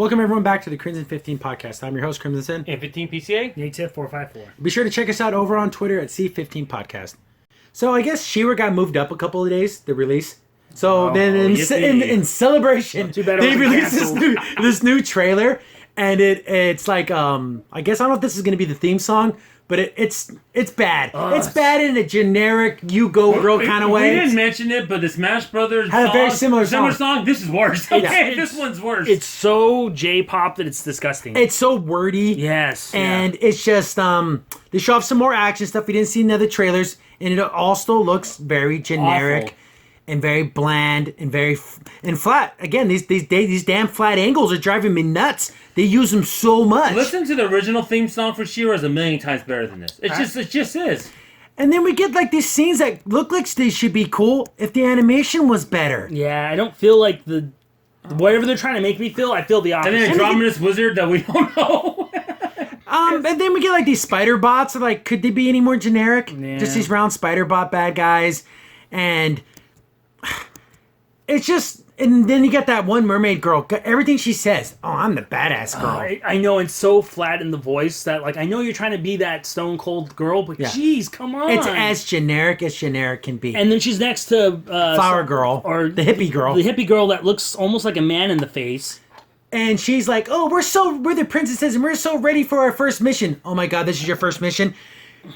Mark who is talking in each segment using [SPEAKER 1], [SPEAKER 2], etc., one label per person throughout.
[SPEAKER 1] Welcome everyone back to the Crimson 15 podcast. I'm your host, Crimson Sin.
[SPEAKER 2] And 15 PCA?
[SPEAKER 3] Native 454.
[SPEAKER 1] Be sure to check us out over on Twitter at C15 Podcast. So I guess She-Ra got moved up a couple of days, the release. So then in celebration,
[SPEAKER 3] Too bad it
[SPEAKER 1] they
[SPEAKER 3] wasn't
[SPEAKER 1] released this new trailer. And it's like, I guess I don't know if this is going to be the theme song, but it's bad. It's bad in a generic You Go Girl kind of way.
[SPEAKER 2] We didn't mention it, but the Smash Brothers
[SPEAKER 1] had a very similar song.
[SPEAKER 2] This is worse. Okay, this one's worse.
[SPEAKER 3] It's so J-pop that it's disgusting.
[SPEAKER 1] It's so wordy.
[SPEAKER 3] Yes.
[SPEAKER 1] And it's just, they show off some more action stuff we didn't see in the other trailers, and it all still looks very generic.
[SPEAKER 3] Awful.
[SPEAKER 1] And very bland and very and flat. Again, these damn flat angles are driving me nuts. They use them so much.
[SPEAKER 2] Listen to the original theme song for She-Ra is a million times better than this. It just is.
[SPEAKER 1] And then we get like these scenes that look like they should be cool if the animation was better.
[SPEAKER 3] Yeah, I don't feel like whatever they're trying to make me feel, I feel the opposite.
[SPEAKER 2] And then Andromeda's wizard that we don't know.
[SPEAKER 1] And then we get like these spider bots. Like, could they be any more generic?
[SPEAKER 3] Yeah.
[SPEAKER 1] Just these round spider bot bad guys. And it's just, and then you get that one mermaid girl. Everything she says, oh, I'm the badass girl.
[SPEAKER 3] I know it's so flat in the voice that, like, I know you're trying to be that stone cold girl, but geez, come on.
[SPEAKER 1] It's as generic can be.
[SPEAKER 3] And then she's next to
[SPEAKER 1] Flower girl, or the hippie girl.
[SPEAKER 3] The hippie girl that looks almost like a man in the face.
[SPEAKER 1] And she's like, oh, we're the princesses and we're so ready for our first mission. Oh my god, this is your first mission.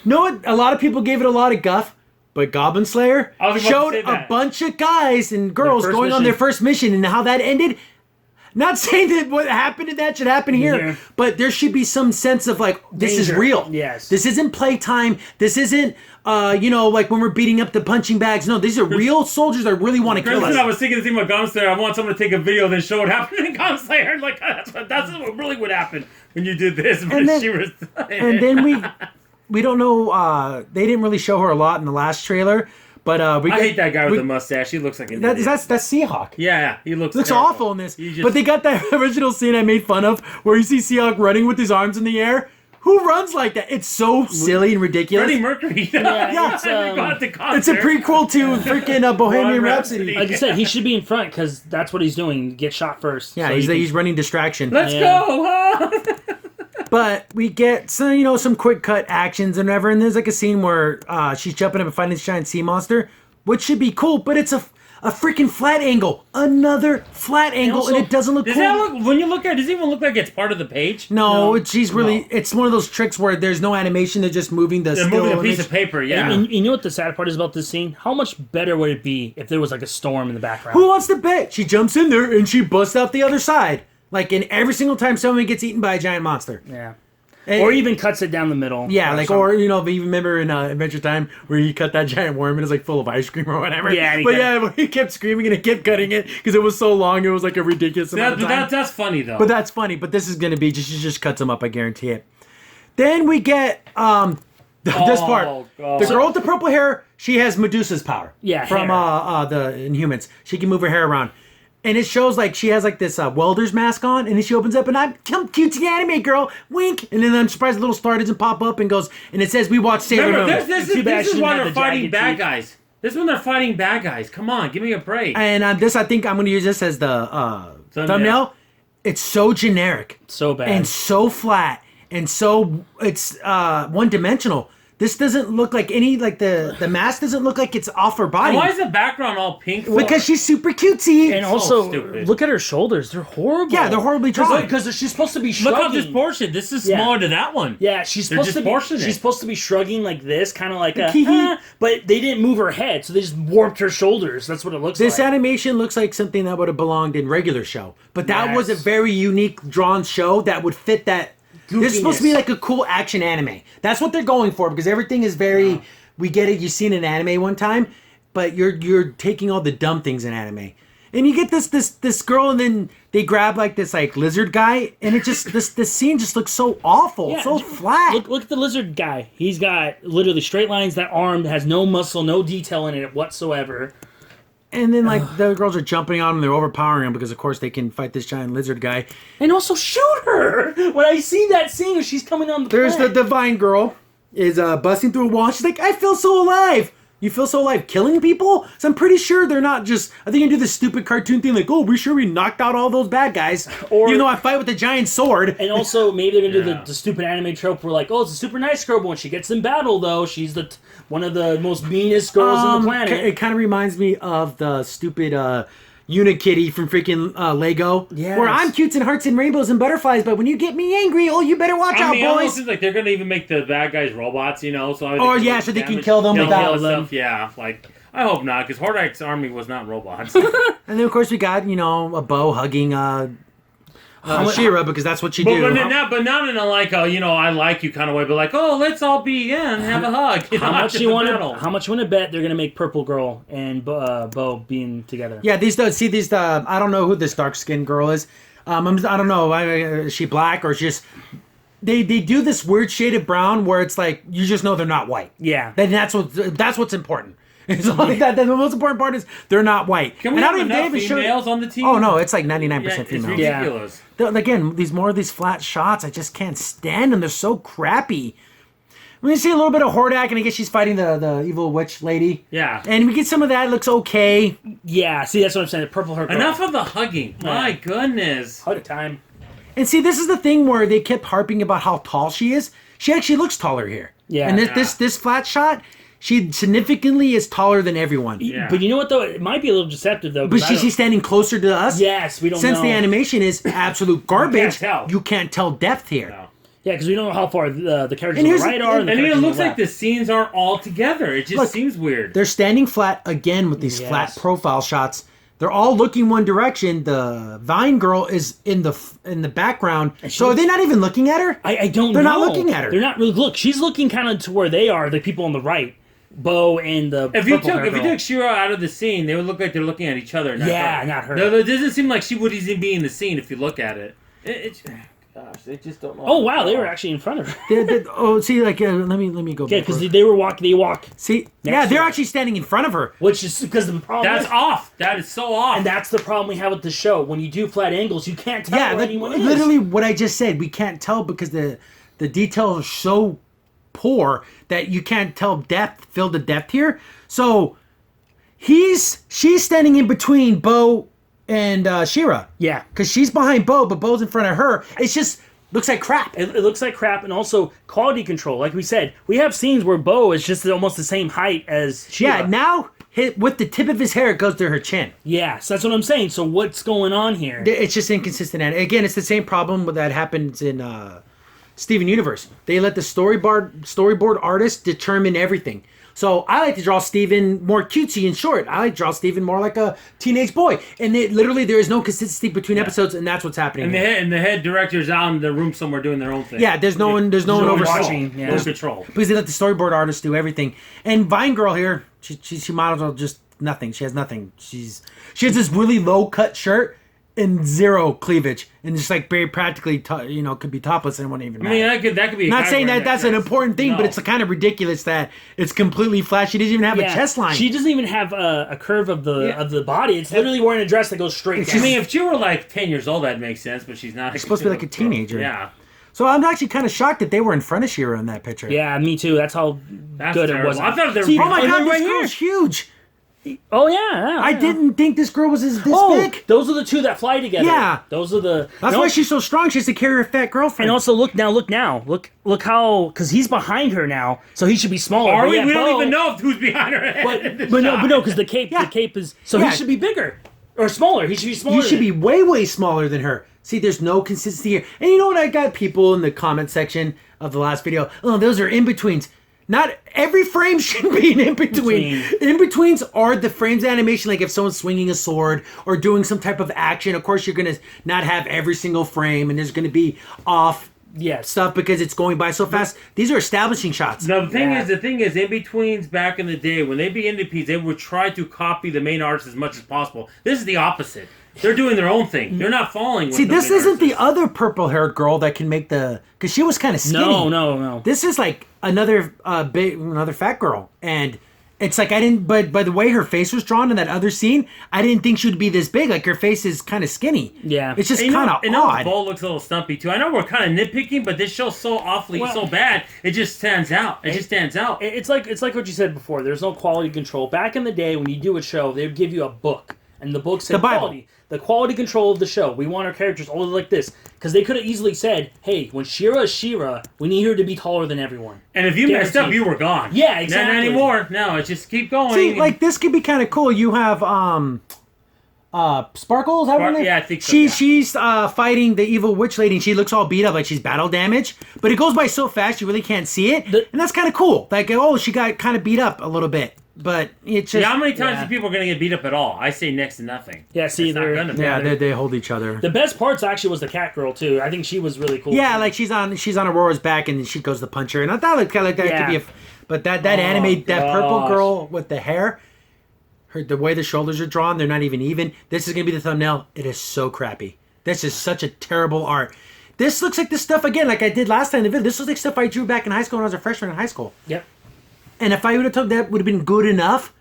[SPEAKER 1] Know what? A lot of people gave it a lot of guff. But Goblin Slayer showed a bunch of guys and girls going on their first mission, and how that ended. Not saying that what happened in that should happen here, but there should be some sense of like, this is real.
[SPEAKER 3] Yes.
[SPEAKER 1] This isn't playtime. This isn't, like when we're beating up the punching bags. No, these are real soldiers that really want to kill us.
[SPEAKER 2] I was thinking the thing about Goblin Slayer. I want someone to take a video and show what happened in Goblin Slayer. Like, that's what really would happen when you did this.
[SPEAKER 1] And then we don't know. They didn't really show her a lot in the last trailer, but I
[SPEAKER 2] hate that guy with the mustache. He looks like an idiot.
[SPEAKER 1] That's Seahawk.
[SPEAKER 2] Yeah, he looks
[SPEAKER 1] awful in this. But they got that original scene I made fun of, where you see Seahawk running with his arms in the air. Who runs like that? It's so silly and ridiculous.
[SPEAKER 2] Freddie Mercury.
[SPEAKER 1] Yeah. It's a prequel to freaking Bohemian Rhapsody.
[SPEAKER 3] Like I said, he should be in front because that's what he's doing. Get shot first.
[SPEAKER 1] Yeah, so he's running distraction.
[SPEAKER 2] Let's go.
[SPEAKER 1] But we get some quick cut actions and whatever, and there's like a scene where she's jumping up and fighting this giant sea monster, which should be cool, but it's a freaking flat angle. Another flat angle, and it doesn't look cool.
[SPEAKER 2] When you look at it, does it even look like it's part of the page?
[SPEAKER 1] No. It's one of those tricks where there's no animation, they're just moving the
[SPEAKER 2] They're moving a piece of paper, yeah.
[SPEAKER 3] And you know what the sad part is about this scene? How much better would it be if there was like a storm in the background?
[SPEAKER 1] Who wants to bet? She jumps in there and she busts out the other side. Like in every single time someone gets eaten by a giant monster.
[SPEAKER 3] Yeah. Or even cuts it down the middle.
[SPEAKER 1] Yeah, if you remember in Adventure Time where he cut that giant worm and it's like full of ice cream or whatever.
[SPEAKER 3] Yeah,
[SPEAKER 1] he kept screaming and he kept cutting it because it was so long. It was like a ridiculous amount of time.
[SPEAKER 2] That's funny though.
[SPEAKER 1] But that's funny. But this is gonna be she just cuts him up. I guarantee it. Then we get this part. The girl with the purple hair. She has Medusa's power.
[SPEAKER 3] Yeah,
[SPEAKER 1] from the Inhumans. She can move her hair around. And it shows like she has like this welder's mask on, and then she opens up and I'm cute anime girl, wink. And then I'm surprised the little star doesn't pop up and goes, and it says we watch Sailor Moon.
[SPEAKER 2] This is why they're fighting bad guys. This is when they're fighting bad guys. Come on, give me a break.
[SPEAKER 1] And I think I'm going to use this as the thumbnail. It's so generic,
[SPEAKER 3] so bad,
[SPEAKER 1] and so flat, and so it's one dimensional. This doesn't look like the mask doesn't look like it's off her body.
[SPEAKER 2] And why is the background all pink?
[SPEAKER 1] Because she's super cutesy.
[SPEAKER 3] And also, look at her shoulders. They're horrible.
[SPEAKER 1] Yeah, they're horribly drawn.
[SPEAKER 3] Because she's supposed to be shrugging.
[SPEAKER 2] Look how disproportionate. This is smaller to that one.
[SPEAKER 3] Yeah, she's supposed to be shrugging like this, kind of like but they didn't move her head, so they just warped her shoulders. That's what it looks like.
[SPEAKER 1] This animation looks like something that would have belonged in regular show. But that was a very unique drawn show that would fit that. Goofiness. This is supposed to be like a cool action anime. That's what they're going for because everything is very. We get it. You've seen an anime one time, but you're taking all the dumb things in anime, and you get this girl, and then they grab like this like lizard guy, and it just this scene just looks so awful, so flat.
[SPEAKER 3] Look at the lizard guy. He's got literally straight lines. That arm has no muscle, no detail in it whatsoever.
[SPEAKER 1] And then, the girls are jumping on him. They're overpowering him because, of course, they can fight this giant lizard guy.
[SPEAKER 3] And also shoot her! When I see that scene where she's coming on the
[SPEAKER 1] There's
[SPEAKER 3] planet.
[SPEAKER 1] the divine girl is busting through a wall. She's like, I feel so alive. You feel so alive killing people? So I'm pretty sure they're not just... I think you do this stupid cartoon thing like, oh, we sure we knocked out all those bad guys. Or, even though I fight with a giant sword.
[SPEAKER 3] And also, maybe they're going to do the stupid anime trope where like, oh, it's a super nice girl, but when she gets in battle, though, she's one of the most meanest girls on the planet.
[SPEAKER 1] It kind of reminds me of the stupid... Unikitty from freaking Lego.
[SPEAKER 3] Yes.
[SPEAKER 1] Where I'm cutes and hearts and rainbows and butterflies, but when you get me angry, oh, you better watch out, boys. It almost
[SPEAKER 2] seems like they're going to even make the bad guys robots, you know? So
[SPEAKER 1] so they can kill them without them.
[SPEAKER 2] Yeah, like, I hope not, because Hordak's army was not robots.
[SPEAKER 1] And then, of course, we got, a Bow hugging She-Ra, because that's what you do.
[SPEAKER 2] But not in a like I like you kind of way, but like, oh, let's all be and have a hug.
[SPEAKER 3] How much you want to bet they're gonna make Purple Girl and Bow being together?
[SPEAKER 1] Yeah, I don't know who this dark skinned girl is. I don't know. Is she black or just? They do this weird shade of brown where it's like you just know they're not white.
[SPEAKER 3] Yeah.
[SPEAKER 1] Then that's what's important. It's like that. The most important part is they're not white.
[SPEAKER 2] Can we have enough females on the team?
[SPEAKER 1] Oh no, it's like 99% females.
[SPEAKER 2] It's ridiculous.
[SPEAKER 1] Again, more of these flat shots, I just can't stand them. They're so crappy. We see a little bit of Hordak, and I guess she's fighting the evil witch lady.
[SPEAKER 2] Yeah.
[SPEAKER 1] And we get some of that. It looks okay.
[SPEAKER 3] Yeah, see, that's what I'm saying. The purple hair girl.
[SPEAKER 2] Enough of the hugging. My goodness.
[SPEAKER 3] Hug time.
[SPEAKER 1] And see, this is the thing where they kept harping about how tall she is. She actually looks taller here.
[SPEAKER 3] Yeah.
[SPEAKER 1] And this flat shot, she significantly is taller than everyone.
[SPEAKER 3] Yeah. But you know what, though? It might be a little deceptive, though.
[SPEAKER 1] But she's standing closer to us.
[SPEAKER 3] Yes, we don't know.
[SPEAKER 1] Since the animation is absolute garbage,
[SPEAKER 2] you
[SPEAKER 1] can't tell depth here.
[SPEAKER 2] No.
[SPEAKER 3] Yeah, because we don't know how far the characters on the right are.
[SPEAKER 2] And it looks like the scenes aren't all together. It just seems weird.
[SPEAKER 1] They're standing flat again with these flat profile shots. They're all looking one direction. The Vine girl is in the background. So are they not even looking at her?
[SPEAKER 3] I don't know.
[SPEAKER 1] They're not looking at her.
[SPEAKER 3] They're not really. Look, she's looking kind of to where they are, the people on the right. Bow and the
[SPEAKER 2] if you took She-Ra out of the scene, they would look like they're looking at each other. Not her.
[SPEAKER 3] Not her.
[SPEAKER 2] It doesn't seem like she would even be in the scene if you look at it. Gosh, they just don't know.
[SPEAKER 3] Oh wow, they were actually in front of her.
[SPEAKER 1] See, like let me go.
[SPEAKER 3] Yeah, because they walk.
[SPEAKER 1] See, they're actually standing in front of her,
[SPEAKER 3] which is because the problem.
[SPEAKER 2] That's off. That is so off.
[SPEAKER 3] And that's the problem we have with the show. When you do flat angles, you can't tell where anyone is.
[SPEAKER 1] Literally, what I just said, we can't tell because the details are so poor that you can't tell fill the depth here. So she's standing in between Bow and She-Ra.
[SPEAKER 3] Yeah.
[SPEAKER 1] Because she's behind Bow, but Bow's in front of her. It's just looks like crap.
[SPEAKER 3] It looks like crap, and also quality control. Like we said, we have scenes where Bow is just almost the same height as She-Ra.
[SPEAKER 1] Yeah, now with the tip of his hair, it goes to her chin.
[SPEAKER 3] Yeah, so that's what I'm saying. So what's going on here?
[SPEAKER 1] It's just inconsistent. And again, it's the same problem that happens in Steven Universe. They let the storyboard artist determine everything. So I like to draw Steven more cutesy and short. I like to draw Steven more like a teenage boy. And there is no consistency between episodes, and that's what's happening.
[SPEAKER 2] And the head director's out in the room somewhere doing their own thing.
[SPEAKER 1] Yeah, there's no one
[SPEAKER 3] watching.
[SPEAKER 2] Yeah. No control.
[SPEAKER 1] Because they let the storyboard artist do everything. And Vine Girl here, she might as well just nothing. She has nothing. She has this really low cut shirt and zero cleavage, and just like very practically, could be topless and it wouldn't even matter.
[SPEAKER 2] I mean, that could be.
[SPEAKER 1] Not saying that's an important thing, but it's kind of ridiculous that it's completely flat. She doesn't even have a chest line.
[SPEAKER 3] She doesn't even have a curve of the body. It's literally wearing a dress that goes straight down.
[SPEAKER 2] I mean, if she were like 10 years old, that makes sense, but she's not.
[SPEAKER 1] She's supposed to be like a teenager.
[SPEAKER 2] Yeah.
[SPEAKER 1] So I'm actually kind of shocked that they were in front of She-Ra in that picture.
[SPEAKER 3] Yeah, me too. That's how good it was.
[SPEAKER 2] I thought they were.
[SPEAKER 1] Oh my god, this girl's huge.
[SPEAKER 3] Oh yeah,
[SPEAKER 1] I didn't think this girl was this big.
[SPEAKER 3] Those are the two that fly together.
[SPEAKER 1] Yeah,
[SPEAKER 3] those are the.
[SPEAKER 1] That's why she's so strong. She has to carry her fat girlfriend.
[SPEAKER 3] And also look now. Look how because he's behind her now, so he should be smaller.
[SPEAKER 2] Are we? We don't even know who's behind her.
[SPEAKER 3] But no, because the cape is so he should be bigger or smaller. He should be smaller.
[SPEAKER 1] You should be way smaller than her. See, there's no consistency here. And you know what? I got people in the comment section of the last video. Oh, those are in betweens. Not every frame should be an in-between. In-betweens are the frames animation, like if someone's swinging a sword or doing some type of action. Of course, you're going to not have every single frame, and there's going to be off stuff because it's going by so fast. These are establishing shots.
[SPEAKER 2] No, the thing is, in-betweens back in the day, when they be in-betweens, they would try to copy the main artist as much as possible. This is the opposite. They're doing their own thing. They're not following.
[SPEAKER 1] See, this isn't the other purple-haired girl that can make the... Because she was kind of skinny.
[SPEAKER 3] No.
[SPEAKER 1] This is like another fat girl. And It's like I didn't, but by the way her face was drawn in that other scene, I didn't think she would be this big. Like her face is kind of skinny.
[SPEAKER 3] Yeah.
[SPEAKER 1] It's just kind of odd.
[SPEAKER 2] Bull looks a little stumpy too. I know we're kind of nitpicking, but this show's so so bad. It just stands out. It just stands out.
[SPEAKER 3] It's like what you said before. There's no quality control. Back in the day, when you do a show, they would give you a book, and the book said quality. The quality control of the show. We want our characters older like this. Because they could have easily said, hey, when She-Ra is She-Ra, we need her to be taller than everyone.
[SPEAKER 2] And if you messed up, you were gone.
[SPEAKER 3] Yeah, exactly.
[SPEAKER 2] Not anymore. No, it's just keep going.
[SPEAKER 1] See, like, this could be kind of cool. You have, Sparkle, is that her name?
[SPEAKER 2] Yeah, I think so.
[SPEAKER 1] She's fighting the evil witch lady, and she looks all beat up, like she's battle damaged. But it goes by so fast, you really can't see it. And that's kind of cool. Like, oh, she got kind of beat up a little bit. But it's just...
[SPEAKER 2] Yeah, how many times do people are going to get beat up at all? I say next to nothing.
[SPEAKER 3] Yeah, see,
[SPEAKER 1] they hold each other.
[SPEAKER 3] The best parts actually was the cat girl, too. I think she was really cool.
[SPEAKER 1] Yeah, like she's on Aurora's back, and she goes to punch her. And I thought kind of like that could be But that anime, that purple girl with the hair, the way the shoulders are drawn, they're not even. This is going to be the thumbnail. It is so crappy. This is such a terrible art. This looks like the stuff, again, like I did last time in the video. This looks like stuff I drew back in high school when I was a freshman in high school.
[SPEAKER 3] Yep.
[SPEAKER 1] And if I would have told that would have been good enough.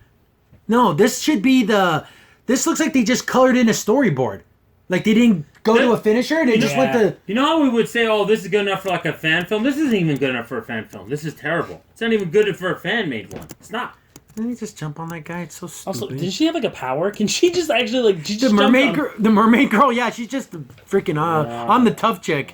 [SPEAKER 1] No, this should be this looks like they just colored in a storyboard. Like they didn't go to a finisher, they just went to...
[SPEAKER 2] You know how we would say, oh, this is good enough for like a fan film? This isn't even good enough for a fan film. This is terrible. It's not even good for a fan-made one. It's not.
[SPEAKER 1] Didn't he just jump on that guy? It's so stupid.
[SPEAKER 3] Also, did she have like a power? Can she just actually like...
[SPEAKER 1] The mermaid girl, yeah, she's just freaking on the tough chick.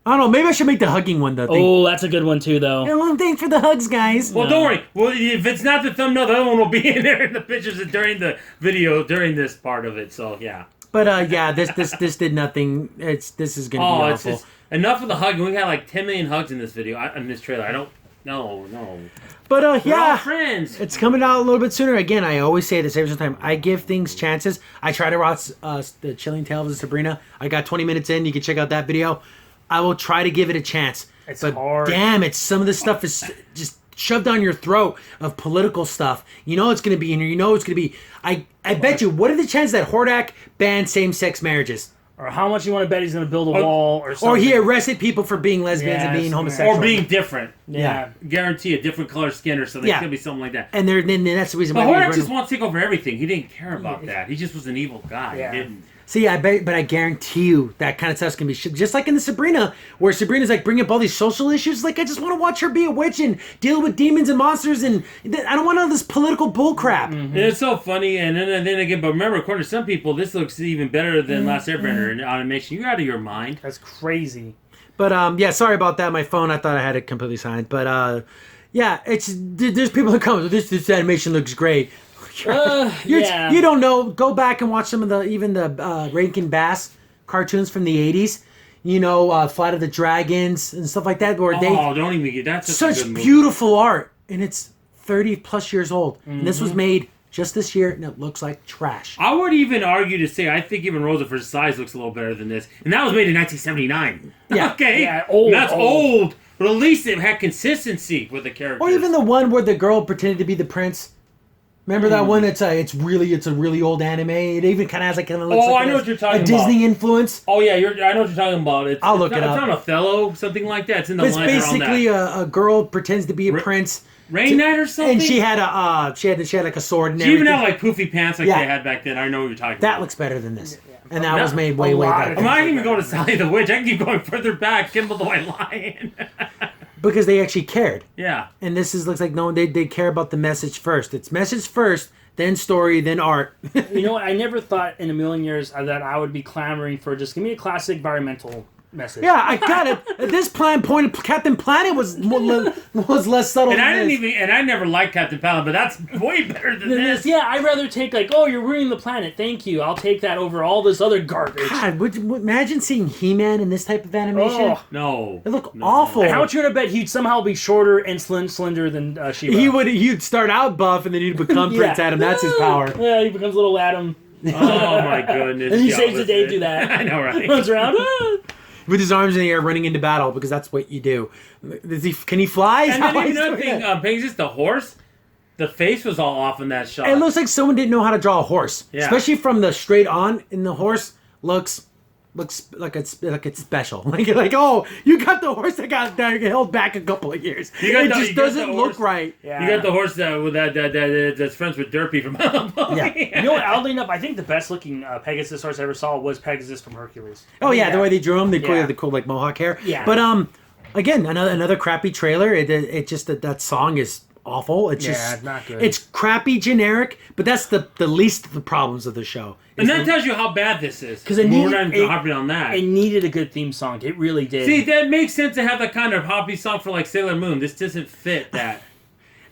[SPEAKER 1] I don't know. Maybe I should make the hugging one though.
[SPEAKER 3] Oh, that's a good one too, though.
[SPEAKER 1] Yeah, well, thanks for the hugs, guys.
[SPEAKER 2] Well, don't worry. Well, if it's not the thumbnail, the other one will be in there in the pictures during the video during this part of it. So yeah.
[SPEAKER 1] But yeah, this did nothing. This is gonna be awful.
[SPEAKER 2] It's just, enough of the hugging. We had like 10 million hugs in this video. In this trailer. I don't. No.
[SPEAKER 1] But
[SPEAKER 2] We're
[SPEAKER 1] yeah,
[SPEAKER 2] all friends.
[SPEAKER 1] It's coming out a little bit sooner. Again, I always say this every single time. I give things chances. I try to watch the Chilling Tales of Sabrina. I got 20 minutes in. You can check out that video. I will try to give it a chance.
[SPEAKER 3] It's hard.
[SPEAKER 1] Damn it, some of this stuff is just shoved down your throat of political stuff. You know it's going to be in here. You know it's going to be... I bet you, what are the chances that Hordak banned same-sex marriages?
[SPEAKER 3] Or how much you want to bet he's going to build a wall or something.
[SPEAKER 1] Or he arrested people for being lesbians and being homosexual.
[SPEAKER 2] Or being different.
[SPEAKER 3] Yeah.
[SPEAKER 2] Guarantee a different color skin or something. It's going to be something like that.
[SPEAKER 1] And then that's the reason
[SPEAKER 2] why... But Hordak just wants to take over everything. He didn't care about that. He just was an evil guy.
[SPEAKER 3] Yeah.
[SPEAKER 2] He didn't...
[SPEAKER 1] See, but I guarantee you that kind of stuff's gonna be just like in the Sabrina, where Sabrina's like bringing up all these social issues. Like, I just want to watch her be a witch and deal with demons and monsters, and I don't want all this political bull crap.
[SPEAKER 2] Mm-hmm. It's so funny, and then again, but remember, according to some people, this looks even better than Last Airbender in animation. You're out of your mind.
[SPEAKER 3] That's crazy.
[SPEAKER 1] But yeah, sorry about that. My phone, I thought I had it completely silent. But yeah, there's people that come. This animation looks great. You don't know. Go back and watch some of the Rankin Bass cartoons from the 80s. You know, Flight of the Dragons and stuff like that. Where
[SPEAKER 2] don't even get that's
[SPEAKER 1] such beautiful art, and it's 30 plus years old. Mm-hmm. And this was made just this year, and it looks like trash.
[SPEAKER 2] I would even argue to say I think even Rosa for Size looks a little better than this, and that was made in 1979.
[SPEAKER 1] Yeah,
[SPEAKER 2] okay,
[SPEAKER 3] old.
[SPEAKER 2] That's old, but at least it had consistency with the characters.
[SPEAKER 1] Or even the one where the girl pretended to be the prince. Remember that one? It's a really old anime. It even kind of has like I know what you're talking about. A Disney influence.
[SPEAKER 2] Oh yeah, I know what you're talking about.
[SPEAKER 1] I'll look it up.
[SPEAKER 2] It's on Othello, something like that. It's in the line around that.
[SPEAKER 1] It's basically a girl pretends to be a prince.
[SPEAKER 2] Rain Knight or something.
[SPEAKER 1] And she had like a sword. And
[SPEAKER 2] she even had like poofy pants like they had back then. I know what you're talking about.
[SPEAKER 1] That looks better than this. And that was made way better.
[SPEAKER 2] I'm not even going to Sally the Witch. I can keep going further back. Kimball the White Lion.
[SPEAKER 1] Because they actually cared.
[SPEAKER 2] Yeah.
[SPEAKER 1] And this looks like they care about the message first. It's message first, then story, then art.
[SPEAKER 3] You know what? I never thought in a million years that I would be clamoring for just give me a classic environmental message.
[SPEAKER 1] Yeah, I got it. This point, Captain Planet was less subtle.
[SPEAKER 2] And I never liked Captain Planet, but that's way better than this.
[SPEAKER 3] Yeah, I'd rather take you're ruining the planet. Thank you. I'll take that over all this other garbage.
[SPEAKER 1] God, would imagine seeing He-Man in this type of animation?
[SPEAKER 2] Oh, no.
[SPEAKER 1] It looked awful.
[SPEAKER 3] And how much you gonna bet he'd somehow be shorter and slender than She-Ra?
[SPEAKER 1] He'd start out buff and then he'd become Prince Adam. That's his power.
[SPEAKER 3] Yeah, he becomes little Adam.
[SPEAKER 2] Oh my goodness.
[SPEAKER 3] And he saves the day to do that.
[SPEAKER 2] I know, right?
[SPEAKER 3] Runs around.
[SPEAKER 1] With his arms in the air, running into battle, because that's what you do. Can he fly?
[SPEAKER 2] And then another thing, Pegasus, the horse, the face was all off in that shot.
[SPEAKER 1] It looks like someone didn't know how to draw a horse. Yeah. Especially from the straight on, and the horse looks looks like it's special. Like oh, you got the horse that got held back a couple of years. It just doesn't look right.
[SPEAKER 2] Yeah. You got the horse that's friends with Derpy from
[SPEAKER 3] Yeah. You know what? Oddly enough, I think the best looking Pegasus horse I ever saw was Pegasus from Hercules.
[SPEAKER 1] Oh yeah, the way they drew him, they put the cool like mohawk hair.
[SPEAKER 3] Yeah.
[SPEAKER 1] But again, another crappy trailer. It just that song is awful. It's just
[SPEAKER 3] not good.
[SPEAKER 1] It's crappy, generic. But that's the least of the problems of the show.
[SPEAKER 2] And that tells you how bad this is.
[SPEAKER 3] Because
[SPEAKER 2] we're not harping on that.
[SPEAKER 3] It needed a good theme song. It really did.
[SPEAKER 2] See, that makes sense to have that kind of hoppy song for like Sailor Moon. This doesn't fit that.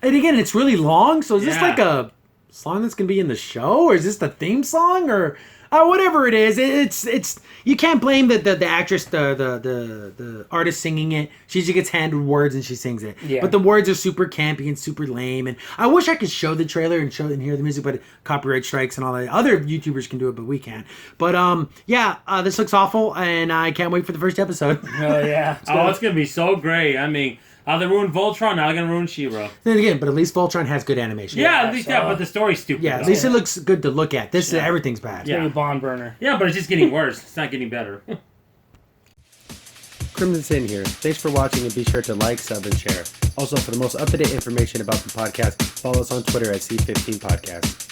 [SPEAKER 1] And again, it's really long. So is this like a song that's gonna be in the show, or is this the theme song, or whatever it is? It's you can't blame the actress, the artist singing it. She just gets handed words and she sings it.
[SPEAKER 3] Yeah.
[SPEAKER 1] But the words are super campy and super lame. And I wish I could show the trailer and hear the music, but copyright strikes and all that. Other YouTubers can do it, but we can't. But this looks awful, and I can't wait for the first episode.
[SPEAKER 3] Oh yeah.
[SPEAKER 2] It's gonna be so great. I mean. They ruined Voltron, now they're going to ruin She-Ra.
[SPEAKER 1] Then again, but at least Voltron has good animation.
[SPEAKER 2] Yeah, at least but the story's stupid.
[SPEAKER 1] Yeah, at least it looks good to look at. This everything's bad.
[SPEAKER 3] Yeah, Bond burner.
[SPEAKER 2] Yeah, but it's just getting worse. It's not getting better.
[SPEAKER 4] Crimson Sin here. Thanks for watching, and be sure to like, sub, and share. Also, for the most up-to-date information about the podcast, follow us on Twitter at C15 Podcast.